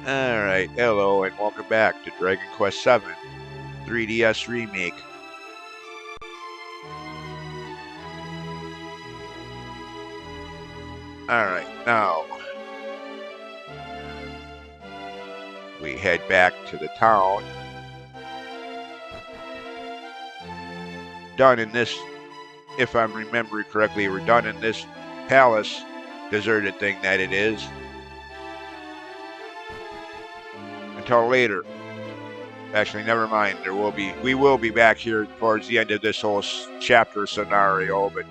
Alright, hello and welcome back to Dragon Quest VII 3DS Remake. Alright, now we head back to the town. Done in this, if I'm remembering correctly, we're done in this palace, deserted thing that it is. Until later. Actually, never mind. We will be back here towards the end of this whole chapter scenario, but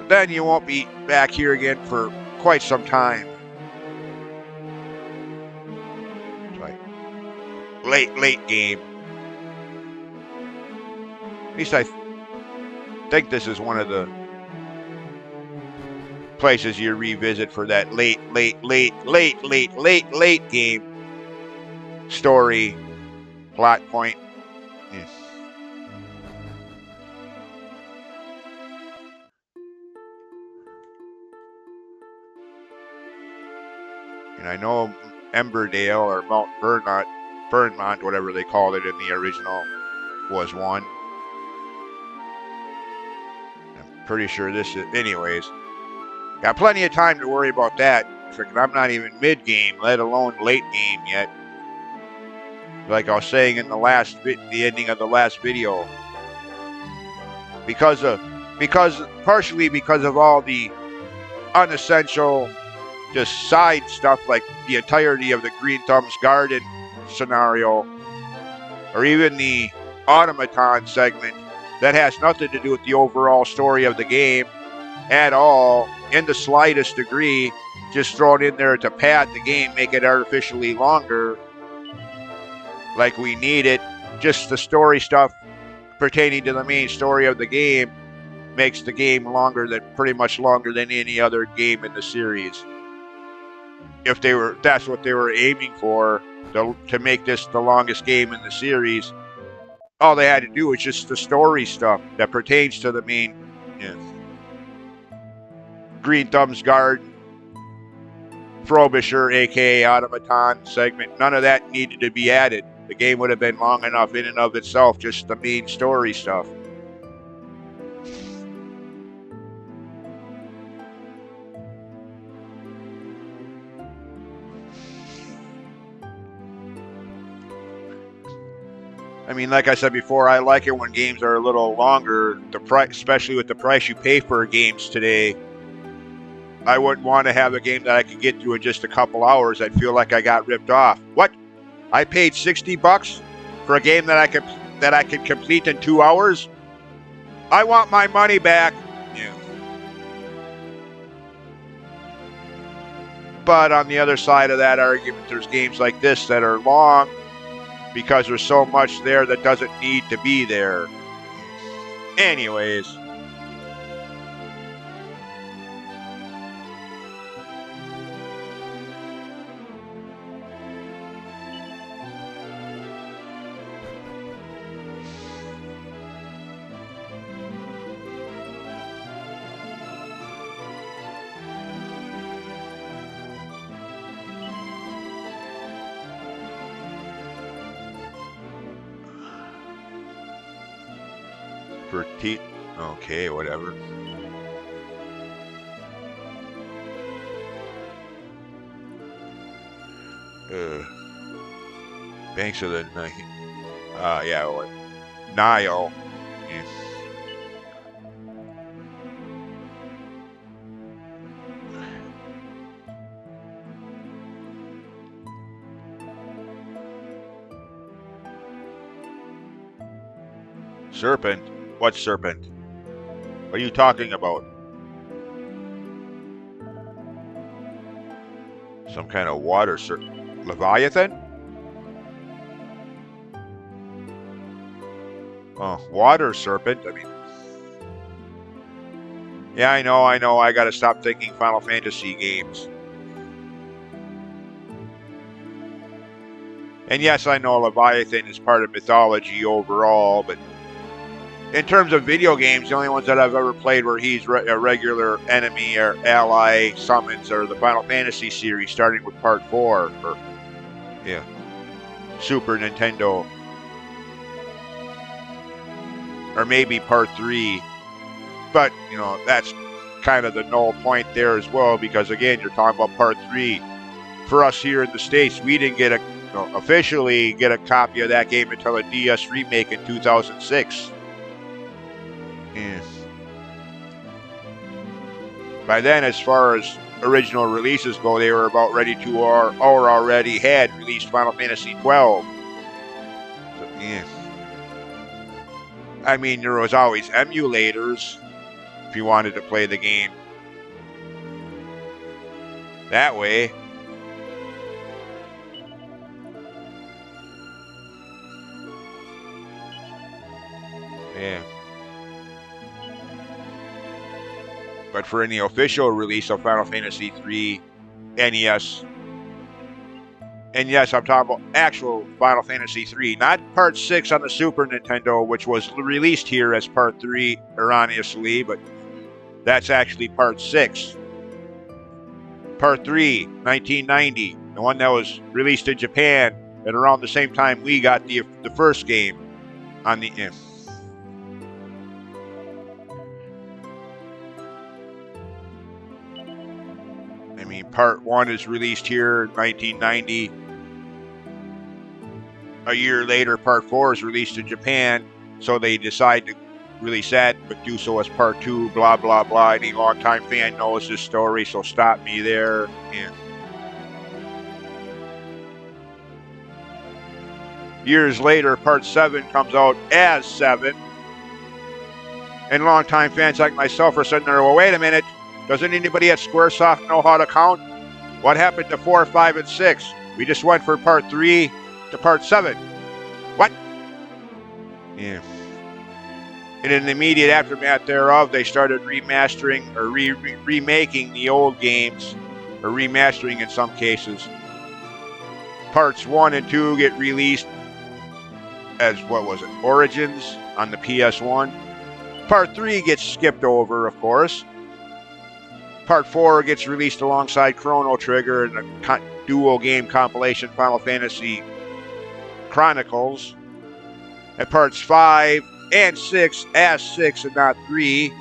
then you won't be back here again for quite some time. It's like late game. At least I think this is one of the places you revisit for that late game story plot point. Yes. And I know Emberdale or Mount Burnmont, whatever they called it in the original, was one. I'm pretty sure this is. Anyways, got plenty of time to worry about that. Freaking, I'm not even mid-game, let alone late game yet. Like I was saying in the ending of the last video, partially because of all the unessential, just side stuff like the entirety of the Green Thumb's Garden scenario, or even the automaton segment that has nothing to do with the overall story of the game at all, in the slightest degree, just thrown in there to pad the game, make it artificially longer, like we need it. Just the story stuff pertaining to the main story of the game makes the game pretty much longer than any other game in the series. That's what they were aiming for, to make this the longest game in the series. All they had to do was just the story stuff that pertains to the main Green Thumb's Garden, Frobisher, aka Automaton segment. None of that needed to be added. The game would have been long enough in and of itself, just the main story stuff. I mean, like I said before, I like it when games are a little longer, especially with the price you pay for games today. I wouldn't want to have a game that I could get through in just a couple hours. I'd feel like I got ripped off. What? I paid $60 for a game that I could complete in 2 hours? I want my money back. Yeah. But on the other side of that argument, there's games like this that are long because there's so much there that doesn't need to be there. Anyways. Okay, whatever. Banks of the Nile. Yeah. Serpent? What serpent? What are you talking about? Some kind of water serpent? Leviathan? Oh, water serpent? I mean... Yeah, I know. I gotta stop thinking Final Fantasy games. And yes, I know Leviathan is part of mythology overall, but In terms of video games, the only ones that I've ever played where he's a regular enemy or ally summons are the Final Fantasy series, starting with Part 4, or yeah, Super Nintendo, or maybe Part 3. But, that's kind of the null point there as well, because again, you're talking about Part 3. For us here in the States, we didn't get officially get a copy of that game until a DS remake in 2006. Yeah. By then, as far as original releases go, they were about ready to or already had released Final Fantasy 12. So, yeah. I mean, there was always emulators if you wanted to play the game that way. Yeah. But for any official release of Final Fantasy 3 NES, and yes, I'm talking about actual Final Fantasy 3, not Part 6 on the Super Nintendo, which was released here as Part 3 erroneously, but that's actually Part 6. Part 3, 1990, the one that was released in Japan at around the same time we got the first game on the I mean, Part 1 is released here in 1990. A year later, Part 4 is released in Japan, so they decide to release that, but do so as Part 2, blah, blah, blah. Any longtime fan knows this story, so stop me there. Yeah. Years later, Part 7 comes out as 7. And longtime fans like myself are sitting there, well, wait a minute. Doesn't anybody at Squaresoft know how to count? What happened to 4, 5, and 6? We just went from Part 3 to Part 7. What? Yeah. And in the immediate aftermath thereof, they started remastering or remaking the old games, or remastering in some cases. Parts 1 and 2 get released as, Origins on the PS1. Part 3 gets skipped over, of course. Part 4 gets released alongside Chrono Trigger and the dual game compilation Final Fantasy Chronicles. And Parts 5 and 6 as 6 and not 3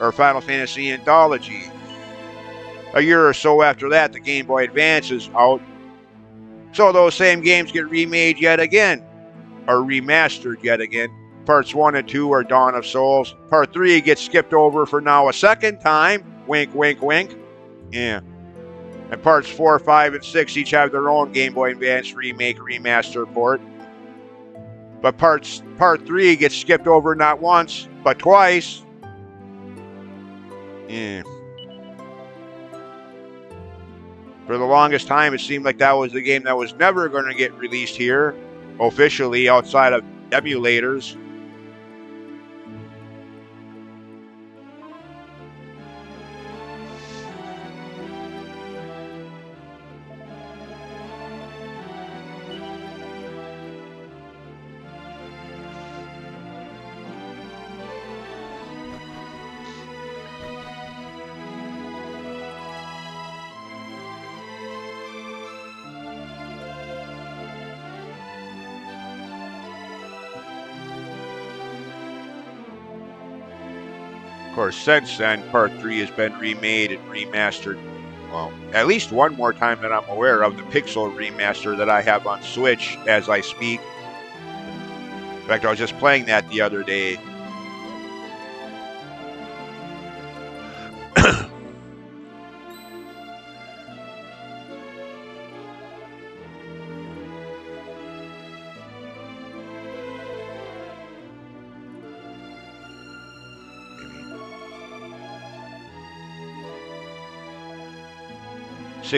are Final Fantasy Anthology. A year or so after that, the Game Boy Advance is out. So those same games get remade yet again, or remastered yet again. Parts 1 and 2 are Dawn of Souls. Part 3 gets skipped over for now a second time. Wink, wink, wink. Yeah. And Parts 4, 5, and 6 each have their own Game Boy Advance remake, remaster port. But Part 3 gets skipped over not once, but twice. Yeah. For the longest time, it seemed like that was the game that was never going to get released here, officially, outside of emulators. Of course, since then, Part 3 has been remade and remastered, well, at least one more time that I'm aware of, the Pixel remaster that I have on Switch as I speak. In fact, I was just playing that the other day. Maybe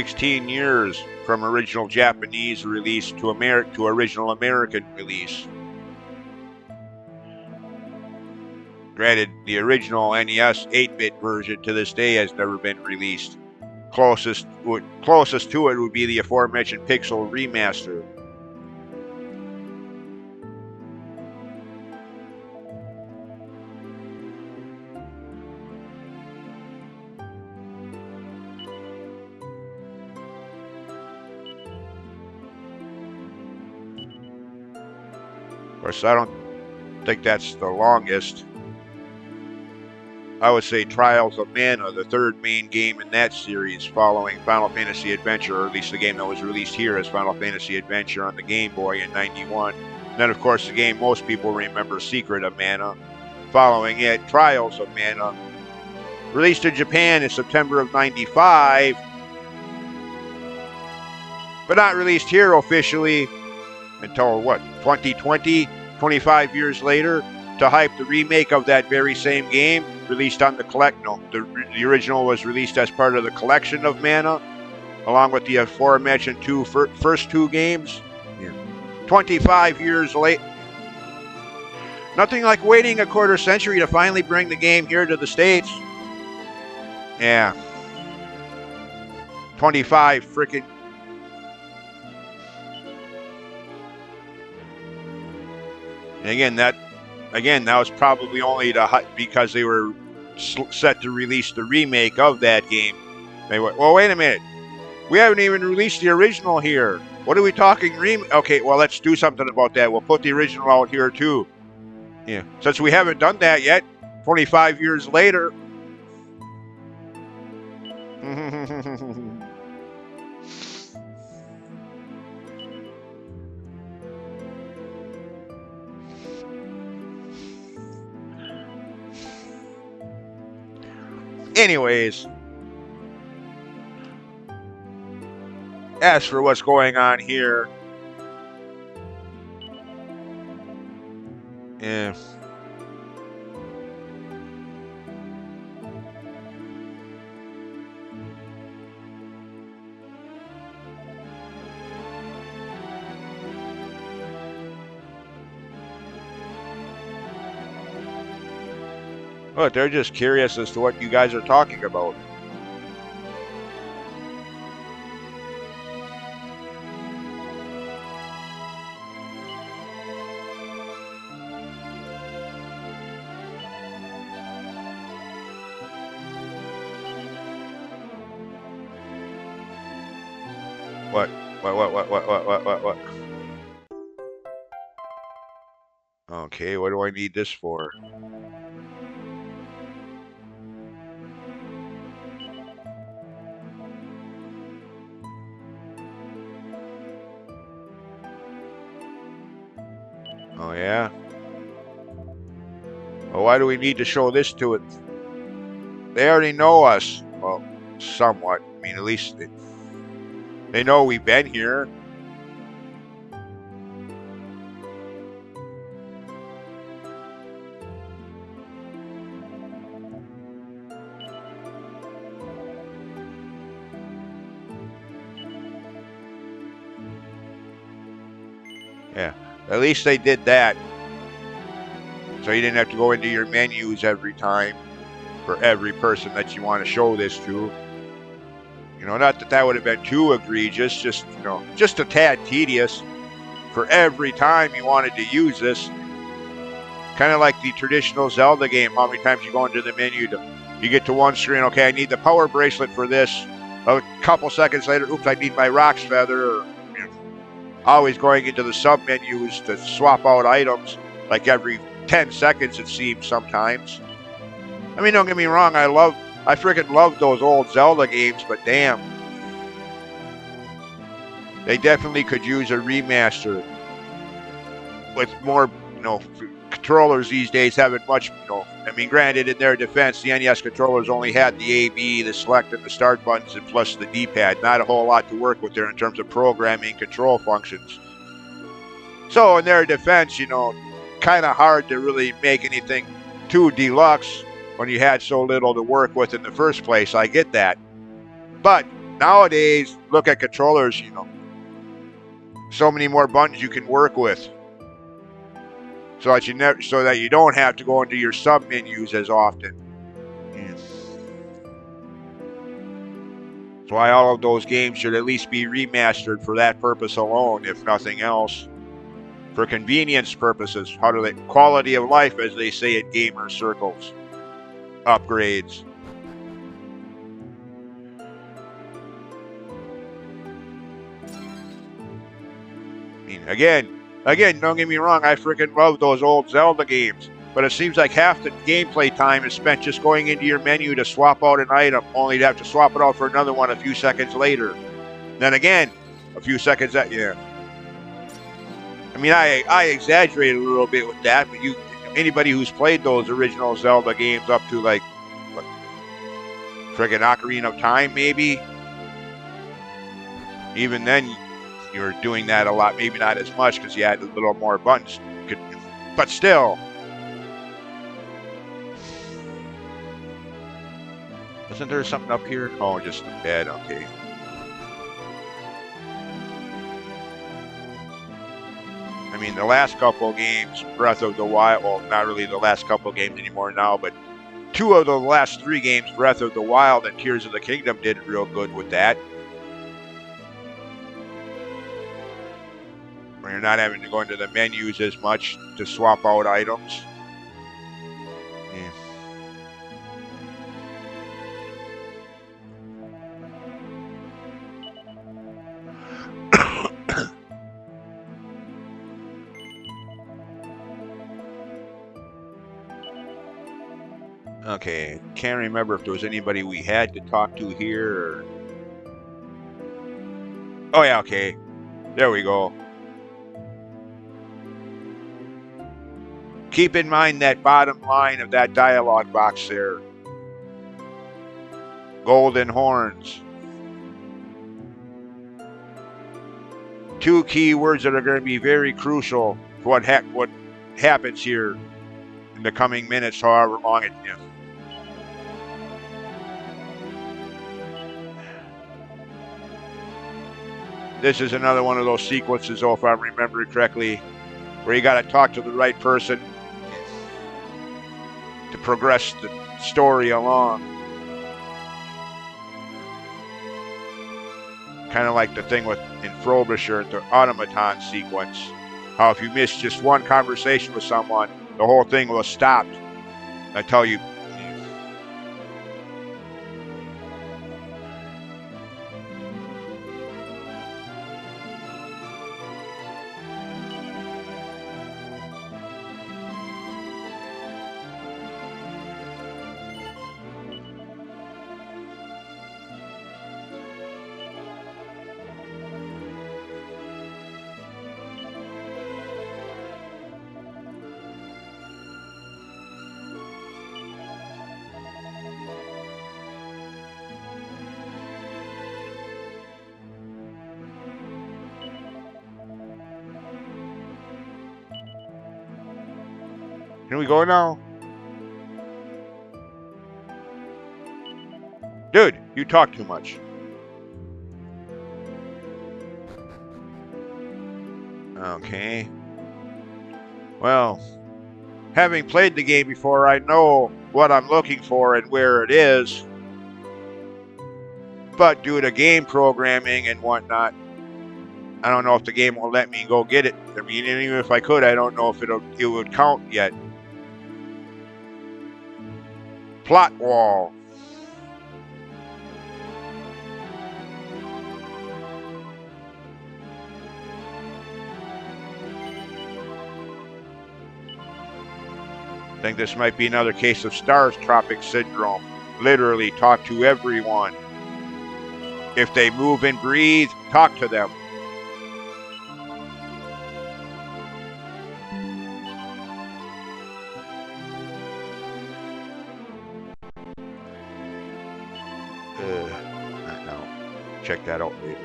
16 years from original Japanese release to original American release. Granted, the original NES 8-bit version to this day has never been released. Closest to it would be the aforementioned Pixel remaster. course, I don't think that's the longest. I would say Trials of Mana, the third main game in that series following Final Fantasy Adventure, or at least the game that was released here as Final Fantasy Adventure on the Game Boy in '91. And then, of course, the game most people remember, Secret of Mana. Following it, Trials of Mana, released in Japan in September of '95, but not released here officially until, 2020, 25 years later, to hype the remake of that very same game, released on the the original was released as part of the collection of Mana, along with the aforementioned first two games. Yeah. 25 years late. Nothing like waiting a quarter century to finally bring the game here to the States. Yeah. 25 freaking. And again, that was probably only because they were set to release the remake of that game. They went, well, wait a minute. We haven't even released the original here. What are we talking remake? Okay, well, let's do something about that. We'll put the original out here, too. Yeah. Since we haven't done that yet, 25 years later. Anyways, as for what's going on here, yeah. Look, they're just curious as to what you guys are talking about. What? Okay, what do I need this for? Oh, yeah? Well, why do we need to show this to it? They already know us. Well, somewhat. I mean, at least they know we've been here. Yeah, at least they did that. So you didn't have to go into your menus every time for every person that you want to show this to. You know, not that that would have been too egregious, just a tad tedious for every time you wanted to use this. Kind of like the traditional Zelda game. How many times you go into the menu, you get to one screen, okay, I need the power bracelet for this. A couple seconds later, oops, I need my Roc's Feather. Or, always going into the sub-menus to swap out items like every 10 seconds, it seems sometimes. I mean, don't get me wrong, I freaking love those old Zelda games, but damn. They definitely could use a remaster with more, controllers these days haven't much, I mean, granted, in their defense, the NES controllers only had the A, B, the select, and the start buttons, and plus the D-pad. Not a whole lot to work with there in terms of programming control functions. So, in their defense, kind of hard to really make anything too deluxe when you had so little to work with in the first place. I get that. But nowadays, look at controllers, so many more buttons you can work with. So that you don't have to go into your sub menus as often. That's why all of those games should at least be remastered for that purpose alone, if nothing else. For convenience purposes, quality of life, as they say in gamer circles. Upgrades. I mean, again, Again, don't get me wrong, I freaking love those old Zelda games, but it seems like half the gameplay time is spent just going into your menu to swap out an item, only to have to swap it out for another one a few seconds later. Then again, a few seconds that yeah. I mean, I exaggerated a little bit with that, but anybody who's played those original Zelda games up to like what, friggin' Ocarina of Time, maybe. Even then, you were doing that a lot. Maybe not as much because you had a little more buttons. But still, isn't there something up here? Oh, just the bed. Okay. I mean, the last couple games, Breath of the Wild, well, not really the last couple games anymore now, but 2 of the last 3 games, Breath of the Wild and Tears of the Kingdom, did real good with that. Where you're not having to go into the menus as much to swap out items. Yeah. Okay, can't remember if there was anybody we had to talk to here. Or... Oh yeah, okay. There we go. Keep in mind that bottom line of that dialogue box there. Golden horns. 2 key words that are going to be very crucial for what happens here in the coming minutes, however long it is. This is another one of those sequences, if I remember correctly, where you got to talk to the right person to progress the story along. Kind of like the thing in Frobisher, the automaton sequence. How if you miss just one conversation with someone, the whole thing will stop until you. Can we go now? Dude, you talk too much. Okay. Well, having played the game before, I know what I'm looking for and where it is. But due to game programming and whatnot, I don't know if the game will let me go get it. I mean, even if I could, I don't know if it would count yet. Plot wall. I think this might be another case of Star Tropic Syndrome. Literally talk to everyone. If they move and breathe, talk to them. No. Check that out later.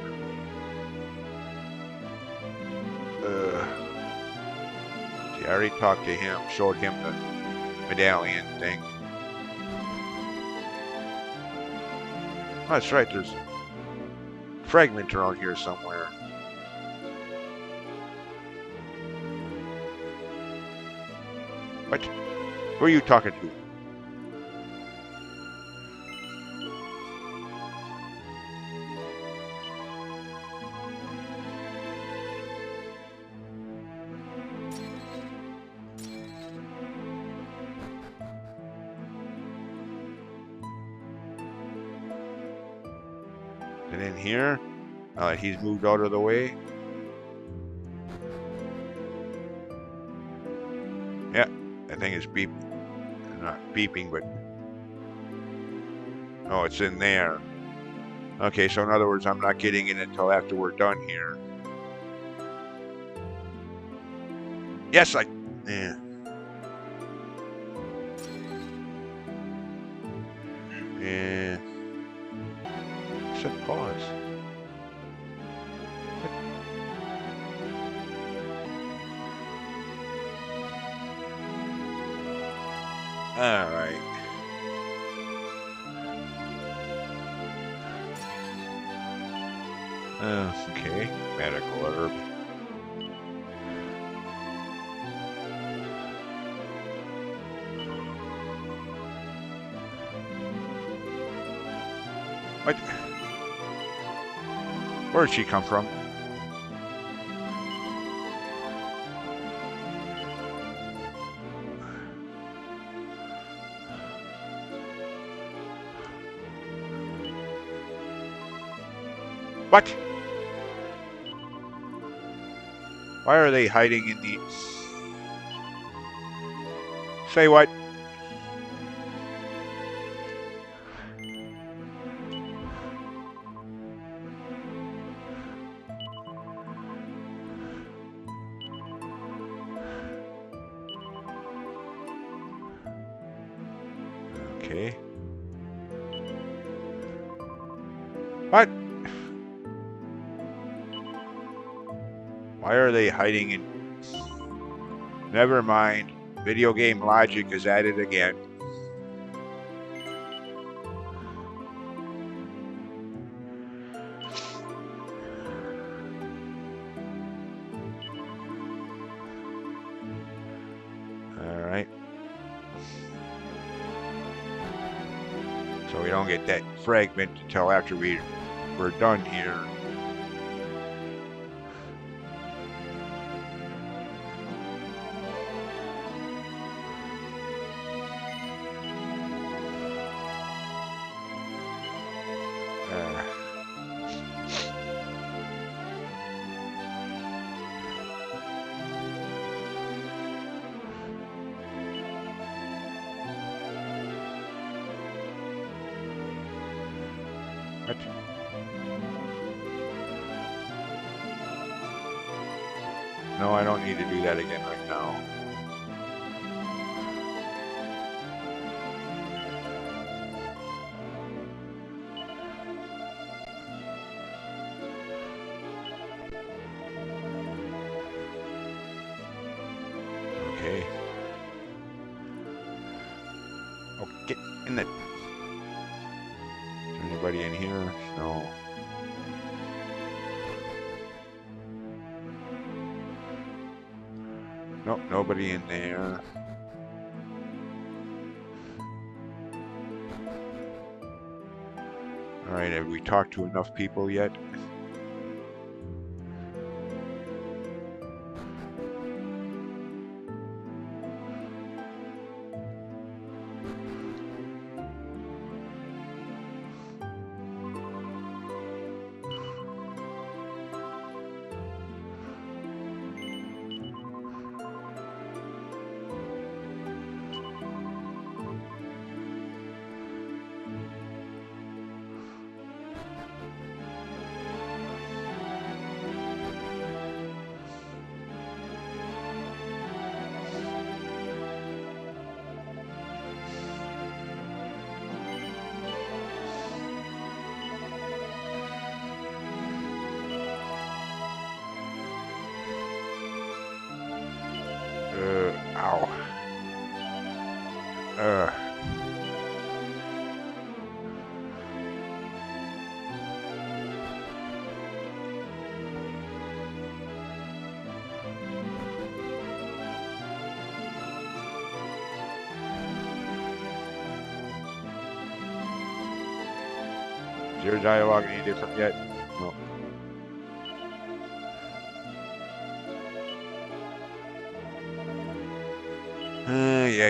See, I already talked to him, showed him the medallion thing. Oh, that's right, there's a fragment around here somewhere. What? Who are you talking to? And in here, he's moved out of the way. thing is beep, not beeping, but oh, it's in there. Okay, so in other words, I'm not getting it until after we're done here. Yes, yeah. Yeah. Set pause. All right. Okay. Medical herb. What? Where'd she come from? What? Why are they hiding in the... Say what? Okay. What? Why are they hiding in... Never mind. Video game logic is at it again. All right. So we don't get that fragment until after we're done here. What? No, I don't need to do that again right now. Okay. Oh, get in the... Is there anybody in here? No. Nope, nobody in there. All right, have we talked to enough people yet? Ow. Is your dialogue any different yet? No. Yeah.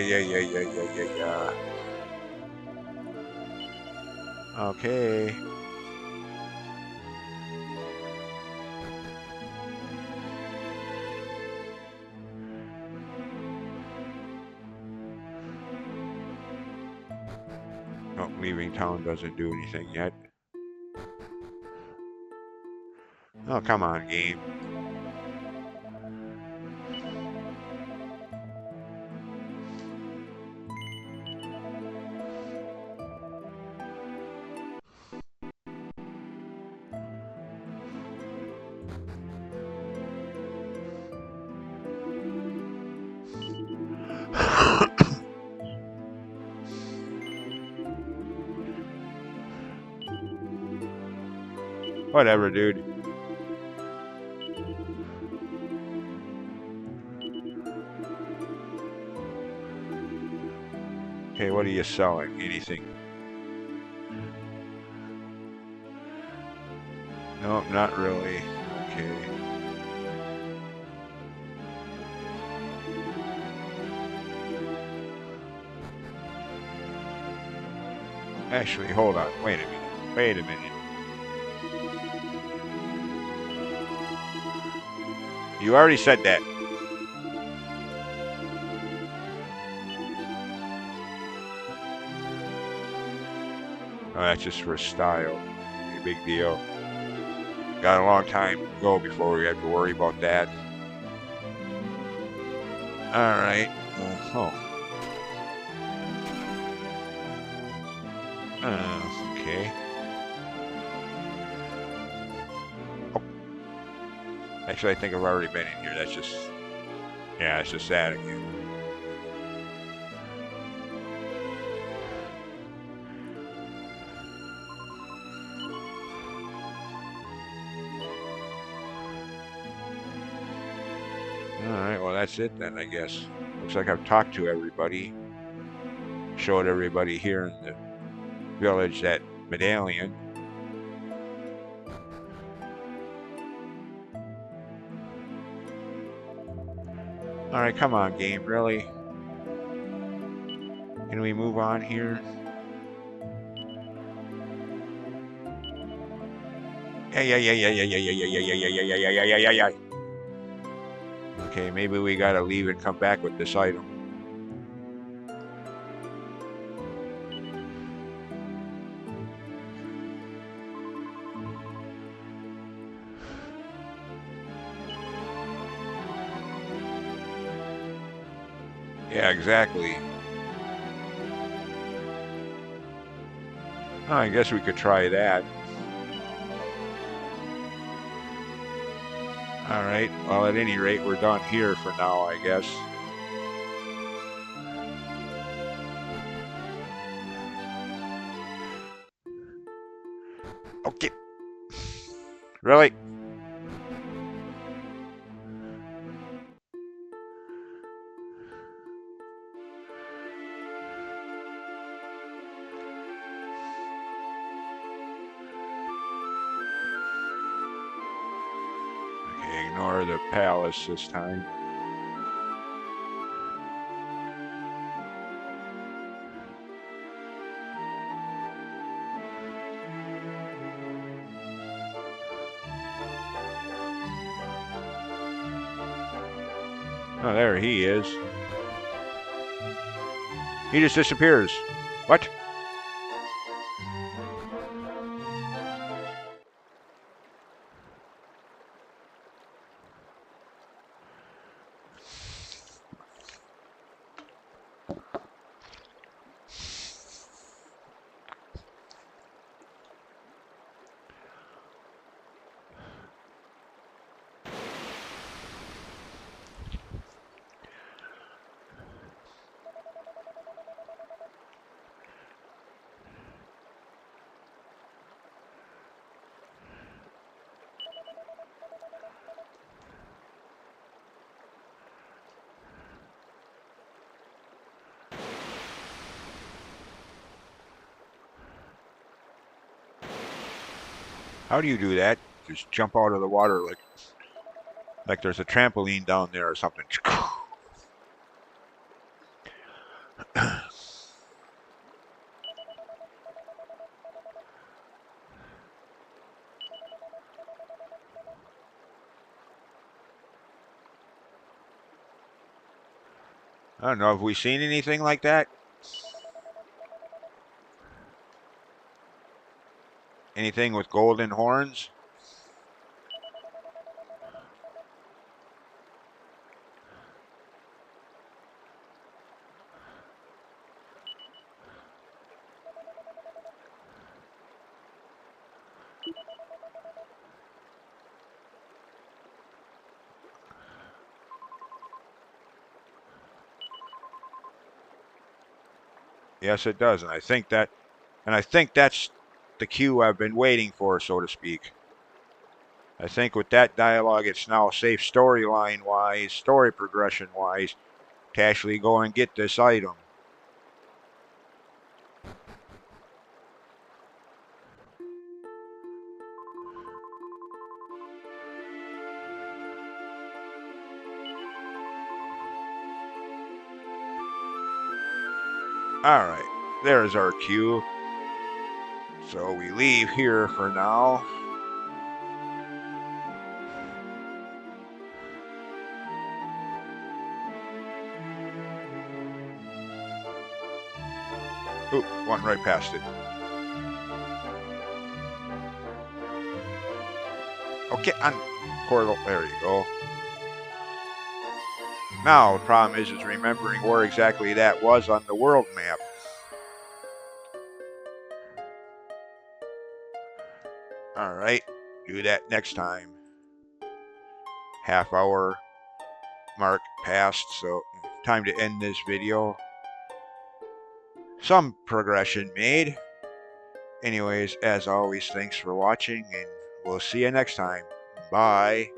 Okay. Oh, leaving town doesn't do anything yet. Oh, come on, game. Whatever, dude. Okay, what are you selling? Anything? Nope, not really. Okay. Actually, hold on. Wait a minute. Wait a minute. You already said that. Oh, that's just for style. A big deal. Got a long time to go before we have to worry about that. All right. Oh. Okay. Oh. Actually, I think I've already been in here. That's just... Yeah, it's just that again. Alright, well that's it then, I guess. Looks like I've talked to everybody. Showed everybody here in the village that medallion. Alright, come on, game, really? Can we move on here? Yeah. Okay, maybe we gotta leave and come back with this item. Yeah, exactly. Oh, I guess we could try that. Alright, well at any rate, we're done here for now, I guess. Okay. Really? Okay, ignore the palace this time. Oh, there he is. He just disappears. What? How do you do that? Just jump out of the water like there's a trampoline down there or something. I don't know. Have we seen anything like that? Anything with golden horns? Yes, it does, and I think that's the cue I've been waiting for, so to speak. I think with that dialogue, it's now safe storyline wise, story progression wise, to actually go and get this item. Alright, there's our cue. So we leave here for now. Oop, went right past it. Okay, on portal. There you go. Now, the problem is remembering where exactly that was on the world map. Alright, do that next time. Half hour mark passed, so time to end this video. Some progression made. Anyways, as always, thanks for watching, and we'll see you next time. Bye.